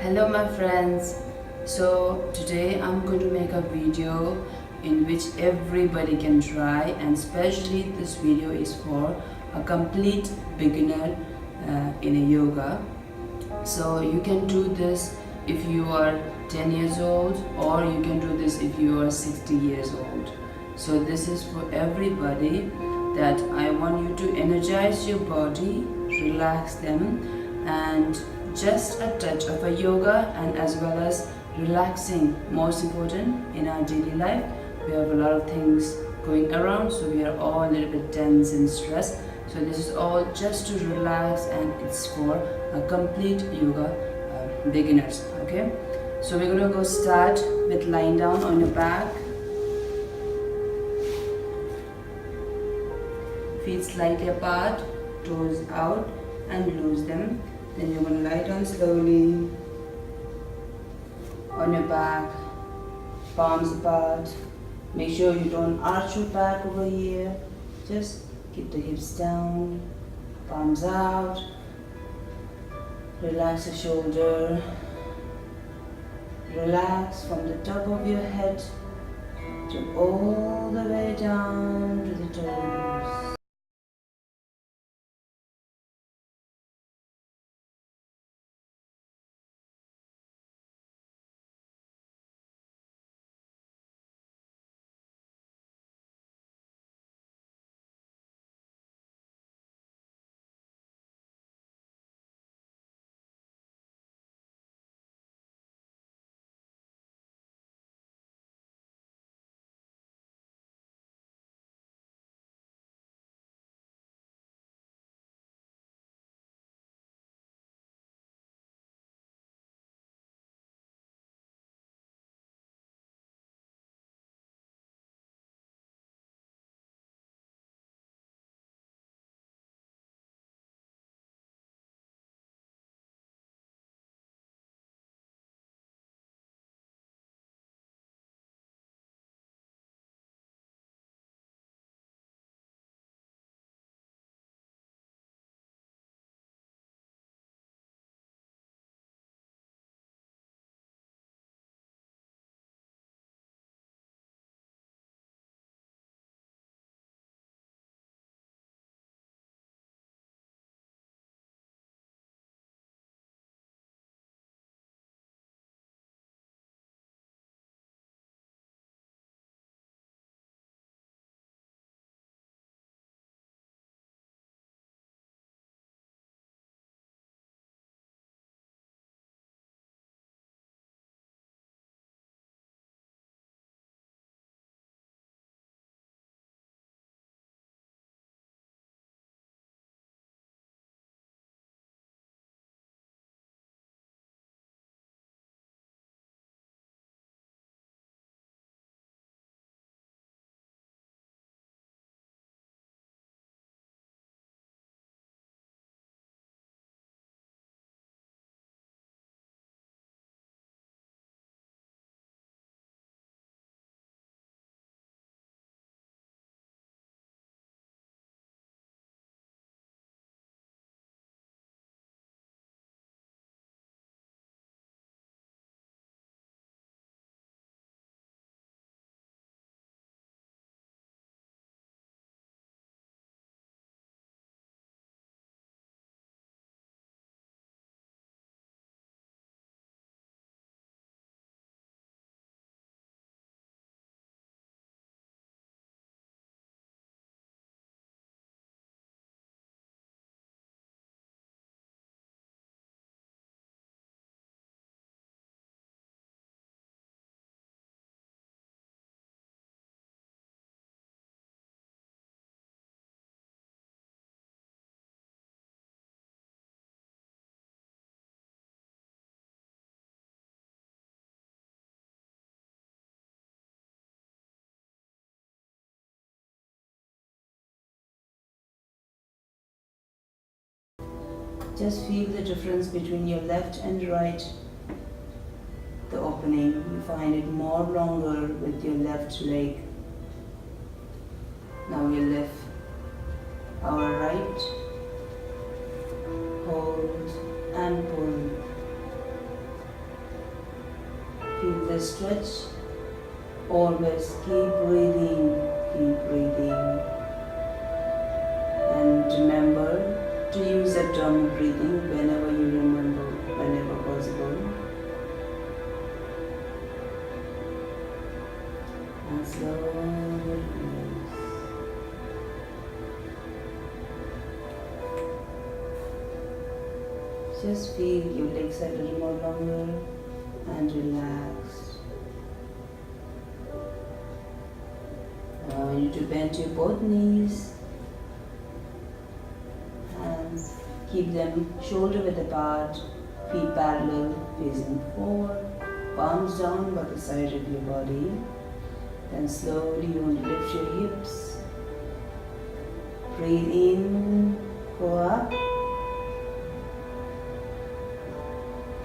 Hello my friends. So today I'm going to make a video in which everybody can try, and especially this video is for a complete beginner in a yoga. So you can do this if you are 10 years old, or you can do this if you are 60 years old. So this is for everybody, that I want you to energize your body, relax them, and just a touch of a yoga, and as well as relaxing, most important in our daily life. We have a lot of things going around, so we are all a little bit tense and stressed. So this is all just to relax, and it's for a complete yoga beginners. Okay, so we're gonna go start with lying down on your back, feet slightly apart, toes out, and loose them. Then you're going to lie down slowly on your back, palms apart. Make sure you don't arch your back over here. Just keep the hips down, palms out. Relax the shoulder. Relax from the top of your head to all the way down to the toes. Just feel the difference between your left and right. The opening, you find it more longer with your left leg. Now we lift our right, hold and pull. stretch. Always keep breathing, keep breathing. And remember to use abdominal breathing whenever you remember, whenever possible. And slowly release. Just feel your legs a little more longer and relax. Now I want you to bend your both knees. Hands, keep them shoulder width apart, feet parallel, facing forward, palms down by the side of your body. Then slowly you want to lift your hips. Breathe in, go up.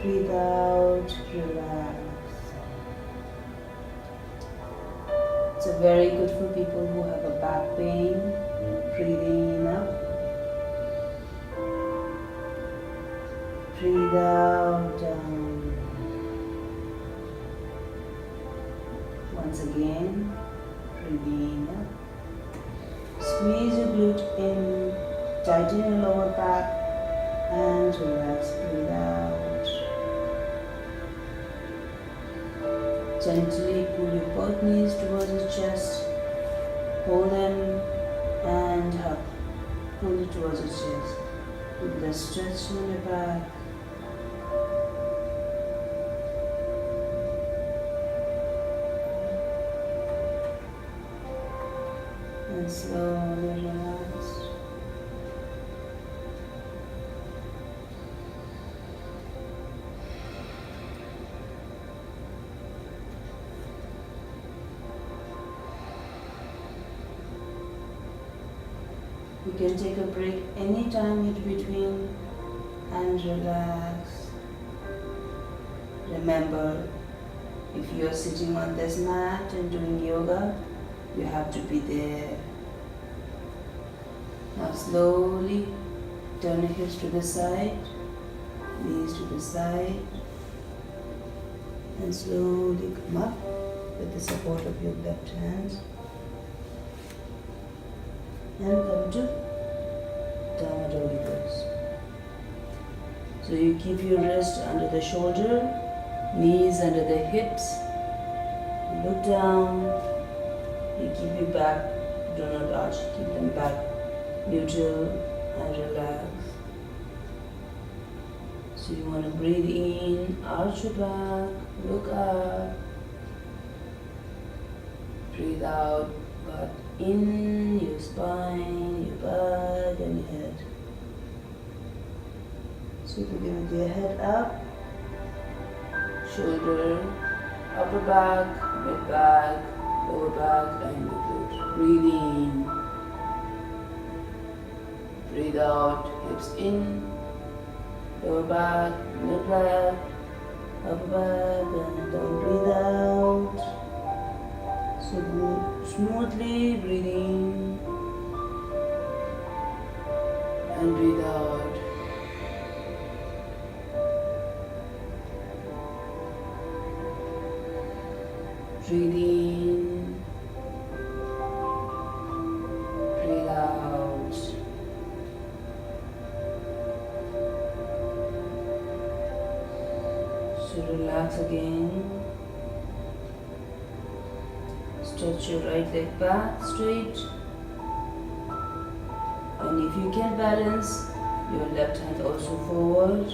Breathe out, relax. It's very good for people who have a back pain. Breathing up. Breathe out, down. Once again, breathing up. Squeeze your glute in, tighten your lower back and relax, breathe out. Gently pull your both knees towards your chest, hold them and hug. Pull it towards your chest. With the stretch on your back. And slowly relax. You can take a break anytime in between and relax. Remember, if you are sitting on this mat and doing yoga, you have to be there. Now slowly turn your hips to the side, knees to the side, and slowly come up with the support of your left hand. And come to downward dog pose. So you keep your wrist under the shoulder, knees under the hips. You look down. You keep your back, do not arch, keep them back neutral and relax. So you want to breathe in, arch your back, look up. Breathe out, but in your spine, your back and your head. So you begin with your head up, shoulder, upper back, mid back, lower back and your glute. Breathe in. Breathe out, hips in, lower back, mid back, upper back and down. Breathe out. So smoothly breathe in and breathe out. Breathe in, breathe out. So relax again. Stretch your right leg back straight. And if you can balance, your left hand also forward.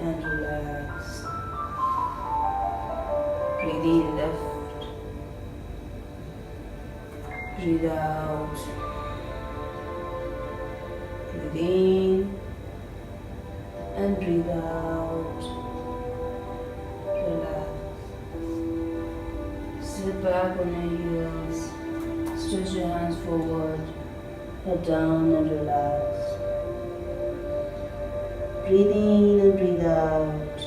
And relax. Breathe in left. Breathe out. Breathe in and breathe out. Relax. Sit back on your heels. Stretch your hands forward. Head down and relax. Breathe in and breathe out.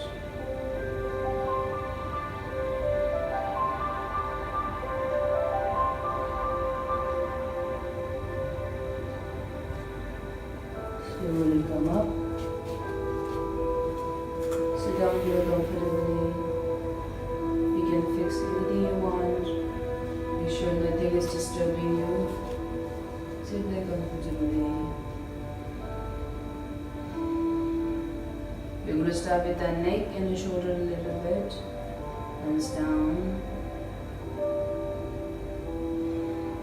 Slowly come up. relax anything you want. Make sure nothing is disturbing you. Sit there comfortably. We're going to start with the neck and the shoulder a little bit. Hands down.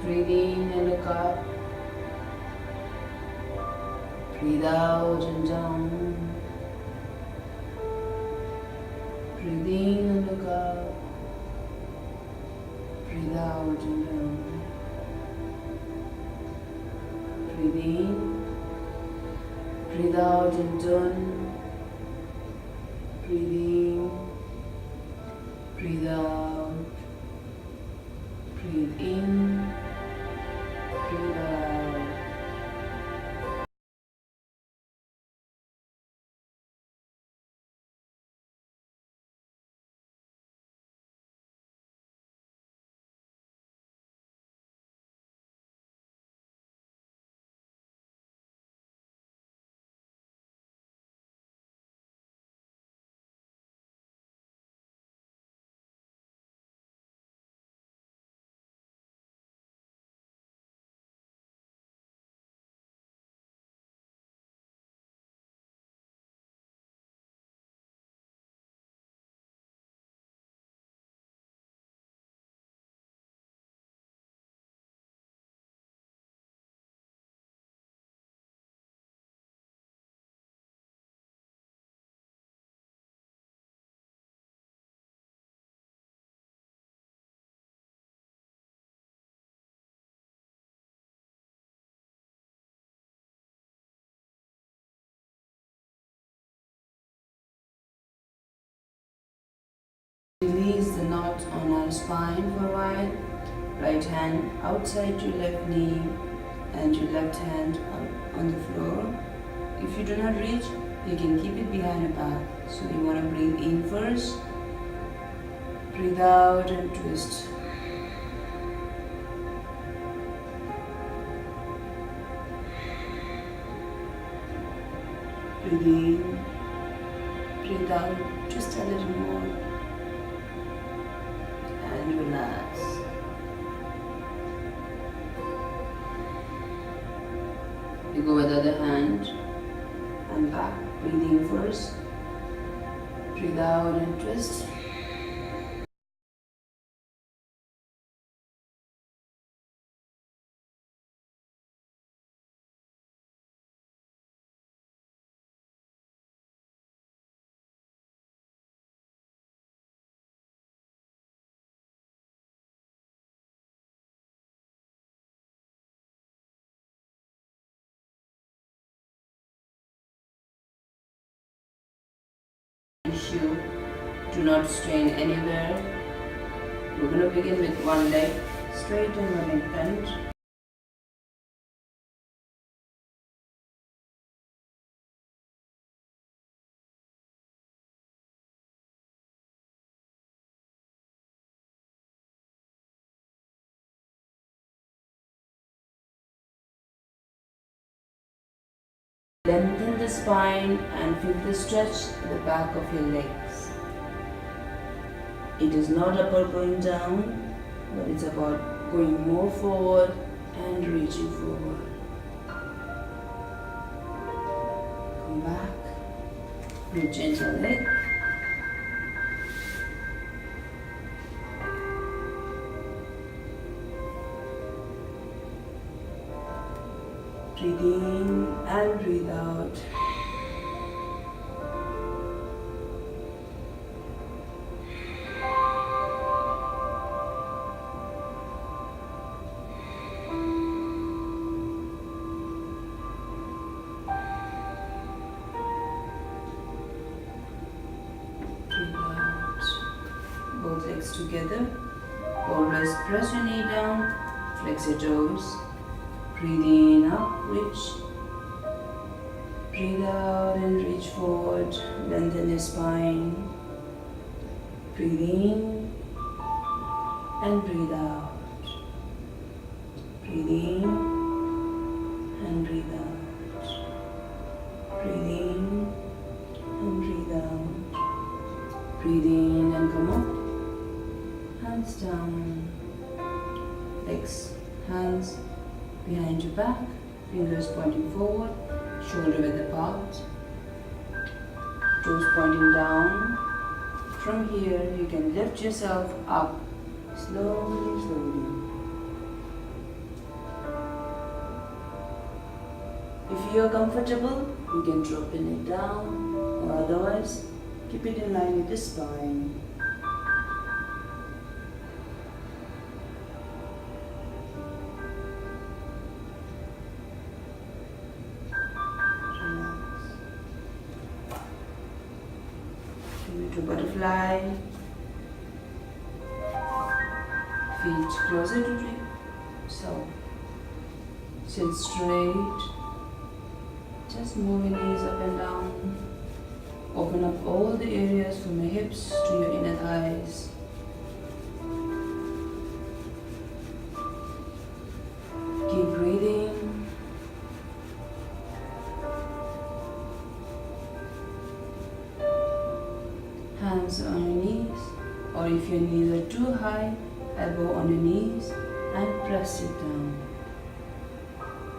Breathe in and look up. Breathe out and down. Breathe in and look up. Breathe out and down. Breathe in. Breathe out and down. Breathe in. Breathe out. Breathe in. Breathe out. Release the knot on our spine for a while. Right hand outside your left knee and your left hand on the floor. If you do not reach, you can keep it behind your back. So you want to breathe in first. Breathe out and twist. Breathe in. Breathe out. Twist a little more. And relax. You go with the other hand and back. Breathe in first. Breathe out and twist. Issue. Do not strain anywhere. We're going to begin with one leg straight and one leg bent. Lengthen the spine and feel the stretch at the back of your legs. It is not about going down, but it's about going more forward and reaching forward. Come back. Do gentle leg. Breathe in and breathe out. Breathe out. Both legs together. Always press your knee down, flex your toes. Breathe in, up, reach. Breathe out and reach forward. Lengthen your spine. Breathe in and breathe out. Breathe in and breathe out. Breathe in and breathe out. Breathe in and come up Hands down. Legs, hands behind your back. Fingers pointing forward. Shoulder width apart. Toes pointing down. From here, you can lift yourself up slowly, slowly. If you are comfortable, you can drop the neck down, or otherwise, keep it in line with the spine. To butterfly, feet closer to tree, so sit straight, just move your knees up and down, open up all the areas from your hips to your inner thighs. Keep breathing. Hands on your knees, or if your knees are too high, elbow on your knees and press it down.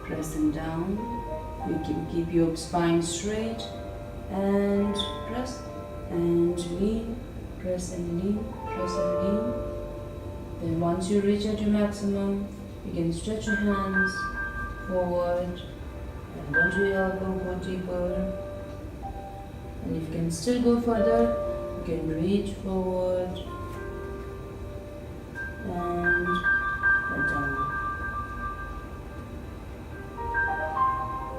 Press them down. You can keep your spine straight and press and lean, press and lean, press and lean. Then once you reach at your maximum, you can stretch your hands forward and onto your elbow, go deeper. And if you can still go further, you can reach forward and down.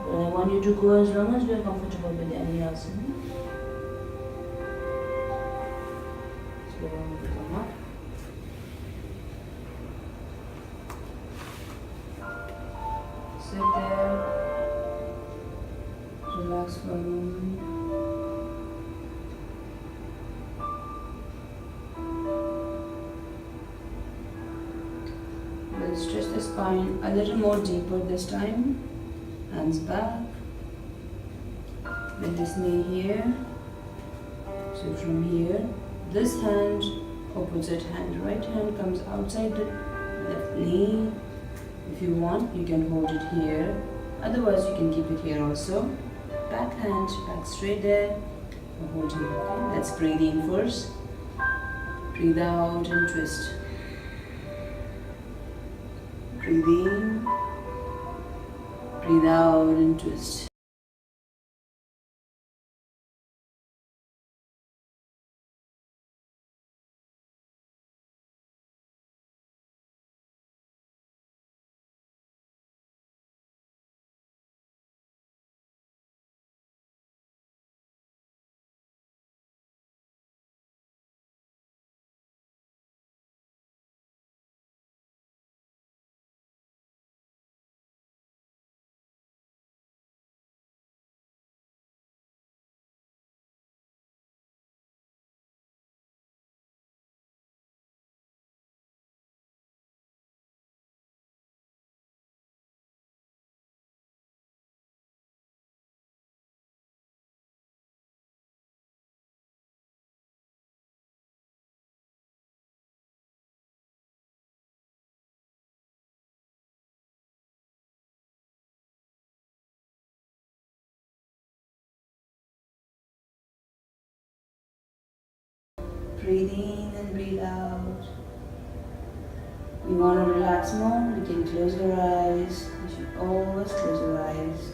But I want you to go as long as you are comfortable with any asana. Slowly come up. Sit there. Relax for a moment. We'll stretch the spine a little more deeper this time. Hands back. With this knee here. So from here, this hand, opposite hand, right hand comes outside the left knee. If you want, you can hold it here. Otherwise, you can keep it here also. Back hand, back straight there. Hold here. Okay? Let's breathe in first. Breathe out and twist. Breathe in. Breathe out and twist. Breathe in and breathe out. You want to relax more? You can close your eyes. You should always close your eyes.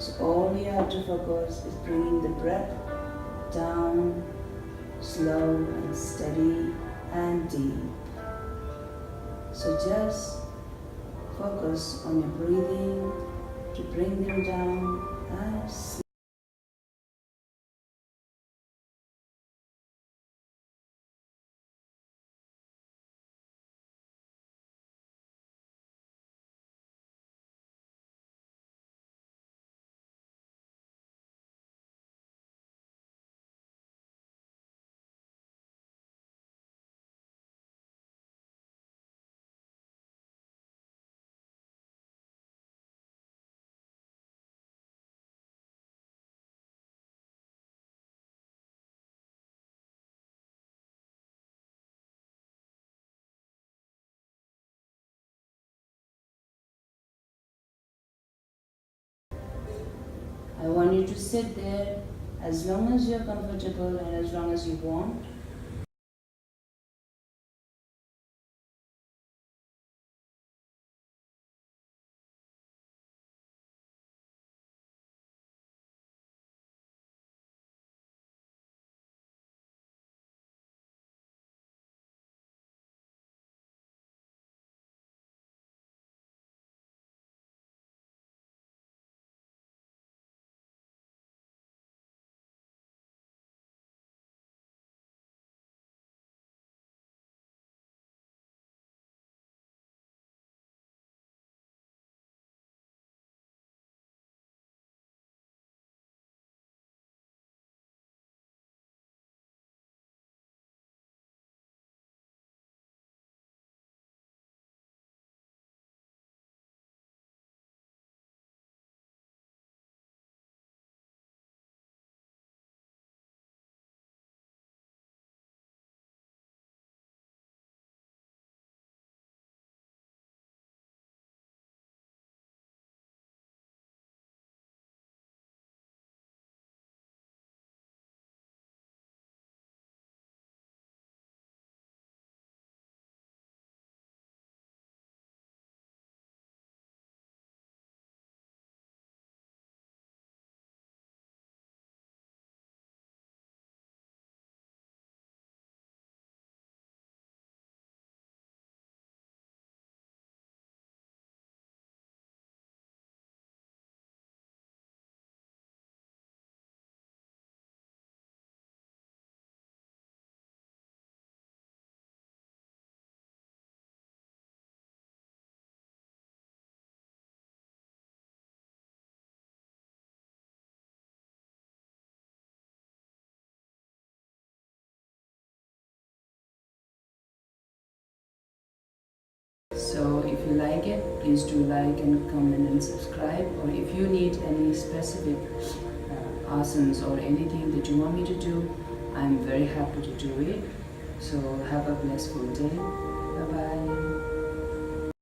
So all you have to focus is bringing the breath down, slow and steady and deep. So just focus on your breathing to bring them down and slow. I want you to sit there as long as you're comfortable and as long as you want. So if you like it, please do like and comment and subscribe. Or if you need any specific asanas or anything that you want me to do, I'm very happy to do it. So have a blissful day. Bye bye.